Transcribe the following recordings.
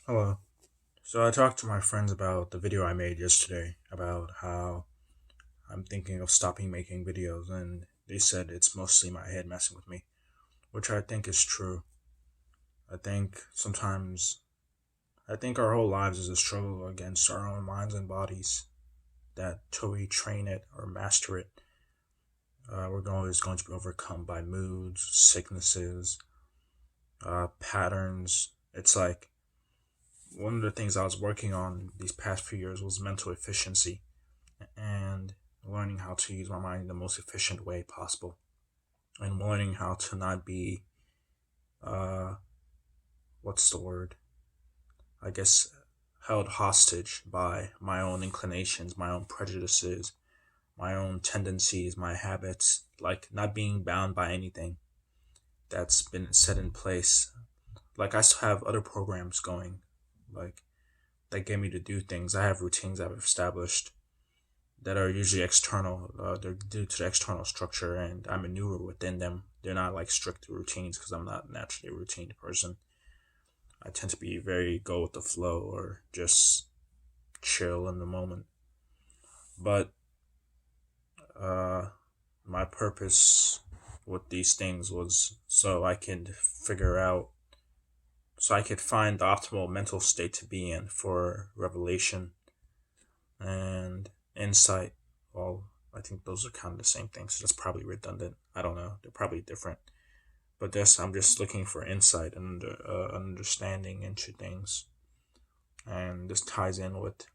Hello. So I talked to my friends about the video I made yesterday about how I'm thinking of stopping making videos, and they said it's mostly my head messing with me, which I think is true. I think sometimes, I think our whole lives is a struggle against our own minds and bodies that till we train it or master it, we're always going to be overcome by moods, sicknesses, patterns. It's like one of the things I was working on these past few years was mental efficiency and learning how to use my mind in the most efficient way possible, and learning how to not be, uh, what's the word? I guess held hostage by my own inclinations, my own prejudices, my own tendencies, my habits, like not being bound by anything that's been set in place. Like I still have other programs going, like that get me to do things. I have routines I've established that are usually external. They're due to the external structure, and I maneuver within them. They're not like strict routines because I'm not naturally a routine person. I tend to be very go with the flow or just chill in the moment. But uh, my purpose with these things was so I can figure out, so I could find the optimal mental state to be in for revelation and insight. Well, I think those are kind of the same thing, so that's probably redundant. I don't know. They're probably different. But this, I'm just looking for insight and understanding into things. And this ties in with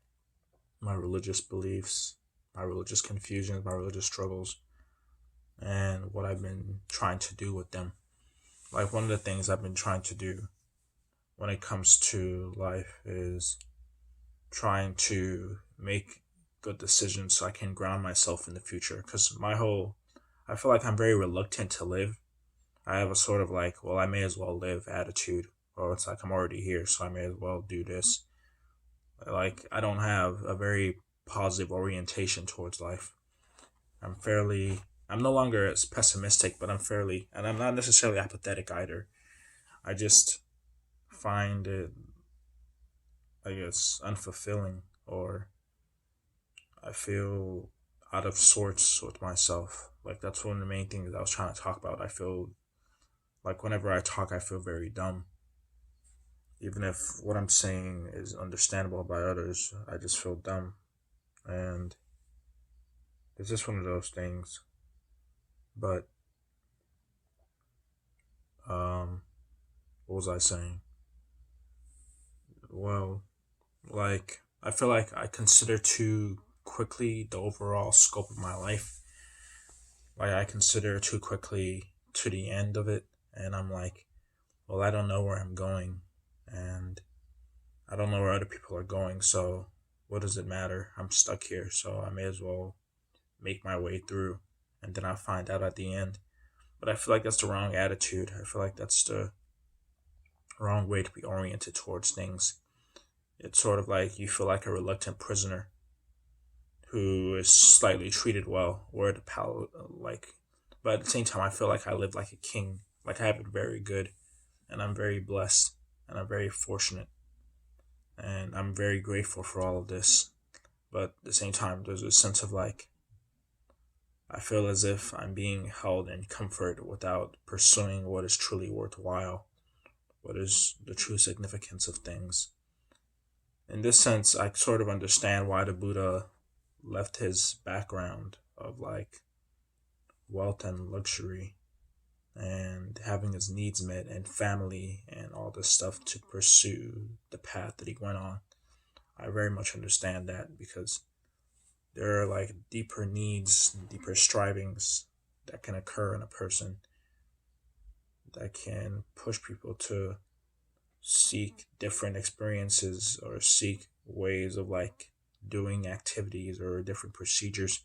my religious beliefs, my religious confusions, my religious struggles, and what I've been trying to do with them. Like, one of the things I've been trying to do when it comes to life is trying to make good decisions so I can ground myself in the future. Because I feel like I'm very reluctant to live. I have a sort of like, well, I may as well live attitude. Or it's like I'm already here, so I may as well do this. Like, I don't have a very positive orientation towards life. I'm no longer as pessimistic, but and I'm not necessarily apathetic either. I just find it, I guess, unfulfilling, or I feel out of sorts with myself. Like, that's one of the main things I was trying to talk about. I feel like whenever I talk, I feel very dumb. Even if what I'm saying is understandable by others, I just feel dumb. And it's just one of those things. But, um, what was I saying? Well, like, I feel like I consider too quickly the overall scope of my life. Like, I consider too quickly to the end of it. And I'm like, well, I don't know where I'm going. And I don't know where other people are going. So, what does it matter? I'm stuck here. So, I may as well make my way through. And then I'll find out at the end. But I feel like that's the wrong attitude. I feel like that's the wrong way to be oriented towards things. It's sort of like you feel like a reluctant prisoner who is slightly treated well, or the like. But at the same time, I feel like I live like a king. Like I have it very good, and I'm very blessed, and I'm very fortunate, and I'm very grateful for all of this. But at the same time, there's a sense of like I feel as if I'm being held in comfort without pursuing what is truly worthwhile, what is the true significance of things. In this sense, I sort of understand why the Buddha left his background of like wealth and luxury and having his needs met and family and all this stuff to pursue the path that he went on. I very much understand that because there are like deeper needs, deeper strivings that can occur in a person that can push people to seek different experiences or seek ways of like doing activities or different procedures,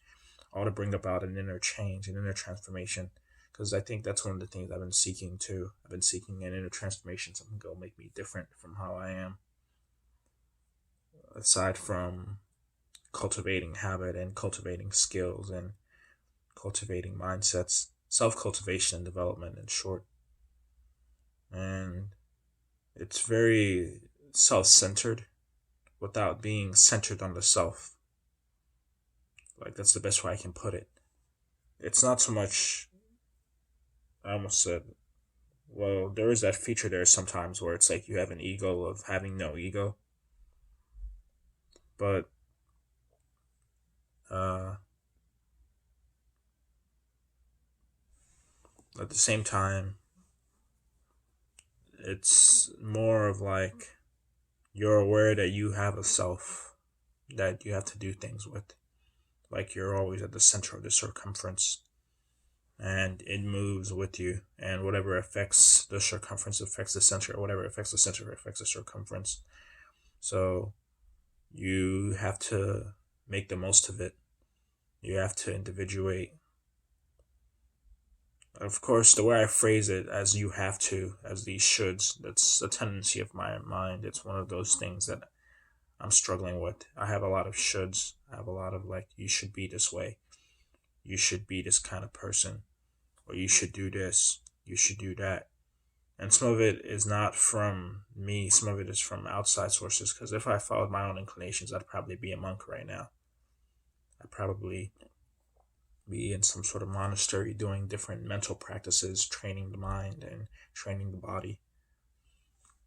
all to bring about an inner change, an inner transformation. Because I think that's one of the things I've been seeking too. I've been seeking an inner transformation, something that will make me different from how I am, aside from cultivating habit and cultivating skills and cultivating mindsets, self cultivation and development, in short. And it's very self-centered without being centered on the self. Like, that's the best way I can put it. It's not so much, I almost said, well, there is that feature there sometimes where it's like you have an ego of having no ego. But uh, at the same time, it's more of like you're aware that you have a self that you have to do things with. Like, you're always at the center of the circumference, and it moves with you, and whatever affects the circumference affects the center, whatever affects the center affects the circumference. So you have to make the most of it. You have to individuate. Of course, the way I phrase it as you have to, as these shoulds, that's a tendency of my mind. It's one of those things that I'm struggling with. I have a lot of shoulds. I have a lot of like, you should be this way. You should be this kind of person. Or you should do this. You should do that. And some of it is not from me. Some of it is from outside sources. Because if I followed my own inclinations, I'd probably be a monk right now. I'd probably be in some sort of monastery doing different mental practices, training the mind and training the body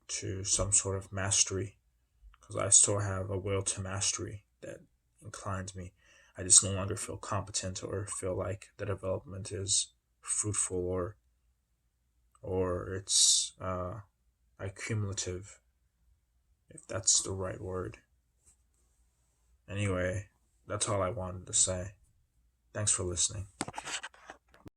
to some sort of mastery, because I still have a will to mastery that inclines me. I just no longer feel competent or feel like the development is fruitful or it's accumulative, if that's the right word. Anyway, that's all I wanted to say. Thanks for listening.